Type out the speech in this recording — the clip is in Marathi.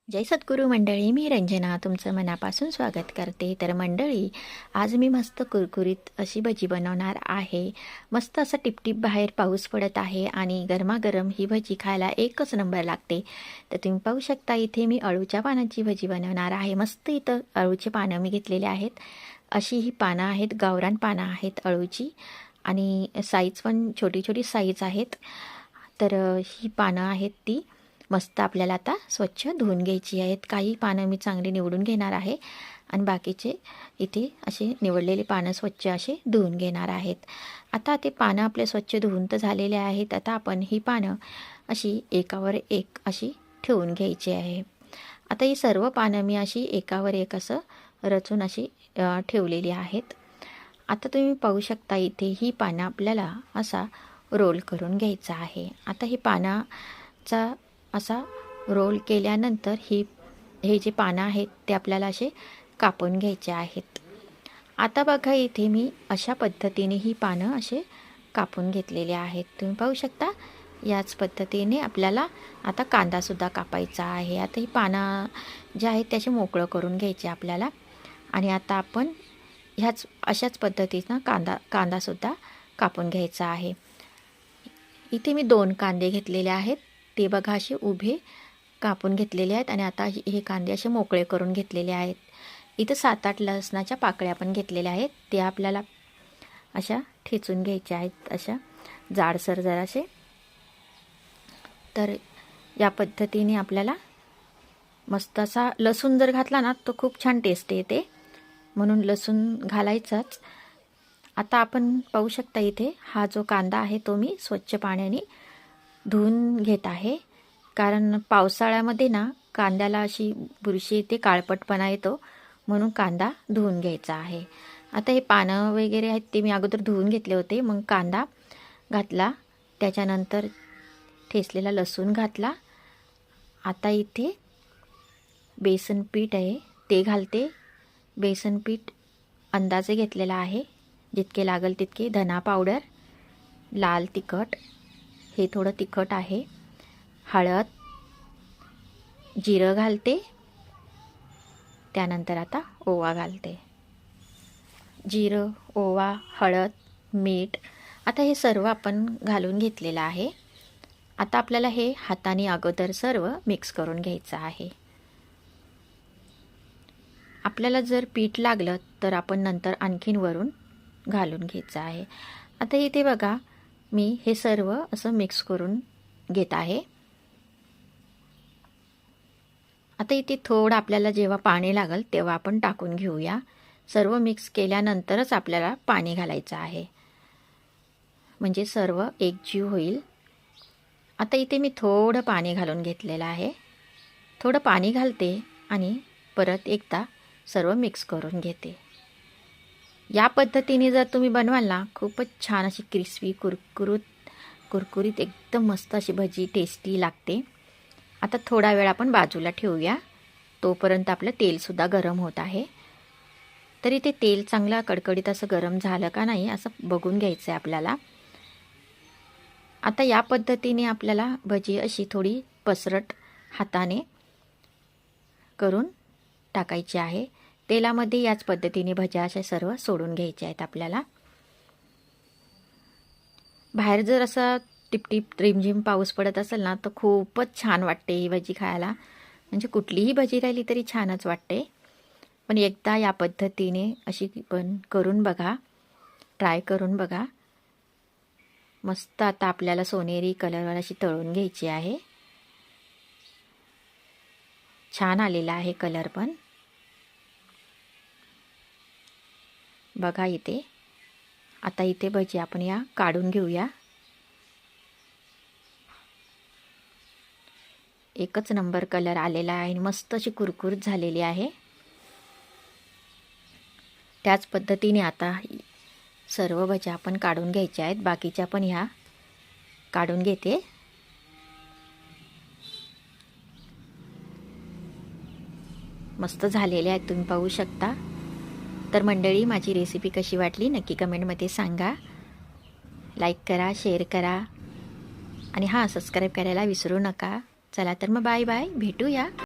जय सद्गुरू मंडळी, मी रंजना तुमचं मनापासून स्वागत करते. तर मंडळी, आज मी मस्त कुरकुरीत अशी भजी बनवणार आहे. मस्त असं टिपटिप बाहेर पाऊस पडत आहे आणि गरमागरम ही भजी खायला एकच नंबर लागते. तर तुम्ही पाहू शकता, इथे मी अळूच्या पानाची भजी बनवणार आहे. मस्त इथं अळूची पानं मी घेतलेली आहेत. अशी ही पानं आहेत, गावरान पानं आहेत अळूची आणि साईज पण छोटी छोटी साईज आहेत. तर ही पानं आहेत ती मस्त आपल्याला आता स्वच्छ धुवून घ्यायची आहेत. काही पानं मी चांगली निवडून घेणार आहे आणि बाकीचे इथे असे निवडलेले पानं स्वच्छ असे धुवून घेणार आहेत. आता ते पानं आपले स्वच्छ धुवून तर झालेले आहेत. आता आपण ही पानं अशी एकावर एक अशी ठेवून घ्यायची आहे. आता ही सर्व पानं मी अशी एकावर एक असं रचून अशी ठेवलेली आहेत. आता तुम्ही पाहू शकता, इथे ही पानं आपल्याला असा रोल करून घ्यायचा आहे. आता ही पानाचा असा रोल केल्यानंतर हे जे पानं आहेत ते आपल्याला असे कापून घ्यायचे आहेत. आता बघा, इथे मी अशा पद्धतीने ही पानं असे कापून घेतलेले आहेत. तुम्ही पाहू शकता, याच पद्धतीने आपल्याला आता कांदासुद्धा कापायचा आहे. आता ही पानं जे आहेत त्याचे मोकळं करून घ्यायचे आपल्याला. आणि आता आपण अशाच पद्धतीनं कांदासुद्धा कापून घ्यायचा आहे. इथे मी 2 कांदे घेतलेले आहेत. ते बघा असे उभे कापून घेतलेले आहेत आणि आता हे कांदे असे मोकळे करून घेतलेले आहेत. इथं 7-8 लसणाच्या पाकळ्या पण घेतलेल्या आहेत. ते आपल्याला अशा ठेचून घ्यायच्या आहेत, अशा जाडसर जरासे. तर या पद्धतीने आपल्याला मस्त असा लसूण जर घातला ना तो खूप छान टेस्ट येते, म्हणून लसूण घालायचाच. आता आपण पाहू शकता, इथे हा जो कांदा आहे तो मी स्वच्छ पाण्याने धुवून घेत आहे. कारण पावसाळ्यामध्ये ना कांद्याला अशी बुरशी येते, काळपटपणा येतो, म्हणून कांदा धुवून घ्यायचा आहे. आता हे पानं वगैरे आहेत ते मी अगोदर धुवून घेतले होते. मग कांदा घातला, त्याच्यानंतर ठेचलेला लसूण घातला. आता इथे बेसन पीठ आहे ते घालते. बेसन पीठ अंदाजे घेतलेला आहे, जितके लागेल तितके. धना पावडर, लाल तिखट, हे थोडं तिखट आहे, हळद, जिरं घालते. त्यानंतर आता ओवा घालते. जिरं, ओवा, हळद, मीठ, आता हे सर्व आपण घालून घेतलेलं आहे. आता आपल्याला हे हाताने अगोदर सर्व मिक्स करून घ्यायचं आहे. आपल्याला जर पीठ लागलं तर आपण नंतर आणखीन वरून घालून घ्यायचं आहे. आता इथे बघा, मी हे सर्व असं मिक्स करून घेत आहे. आता इथे थोडं आपल्याला जेव्हा पाणी लागेल तेव्हा आपण टाकून घेऊया. सर्व मिक्स केल्यानंतरच आपल्याला पाणी घालायचं आहे, म्हणजे सर्व एकजीव होईल. आता इथे मी थोडं पाणी घालून घेतलेलं आहे. थोडं पाणी घालते आणि परत एकदा सर्व मिक्स करून घेते. या पद्धतीने जर तुम्ही बनवाल ना, खूपच छान अशी क्रिस्पी कुरकुरीत एकदम मस्त अशी भजी टेस्टी लागते. आता थोडा वेळ आपण बाजूला ठेवूया, तोपर्यंत आपलं तेलसुद्धा गरम होत आहे. तरी ते तेल चांगला कडकडीत असं गरम झालं का नाही असं बघून घ्यायचं आहे आपल्याला. आता या पद्धतीने आपल्याला भजी अशी थोडी पसरट हाताने करून टाकायची आहे. तेलामध्ये याच पद्धतीने भज्या अशा सर्व सोडून घ्यायच्या आहेत आपल्याला. बाहेर जर असा टिपटिप रिमझिम पाऊस पडत असेल ना, तर खूपच छान वाटते ही भजी खायला. म्हणजे कुठलीही भजी राहिली तरी छानच वाटते. पण एकदा या पद्धतीने अशी पण करून बघा, ट्राय करून बघा. मस्त आता आपल्याला सोनेरी कलरवर अशी तळून घ्यायची आहे. छान आलेला आहे कलर पण. बघा इथे. आता इथे भजी आपण या काढून घेऊया. एकच नंबर कलर आलेला आहे आणि मस्त अशी कुरकुरीत झालेली आहे. त्याच पद्धतीने आता सर्व भज्या आपण काढून घ्यायच्या आहेत. बाकीच्या पण ह्या काढून घेते. मस्त झालेले आहेत, तुम्ही पाहू शकता. तर मंडळी, माझी रेसिपी कशी वाटली नक्की कमेंटमध्ये सांगा. लाईक करा, शेअर करा आणि हां, सबस्क्राईब करायला विसरू नका. चला तर मग बाय बाय, भेटूया.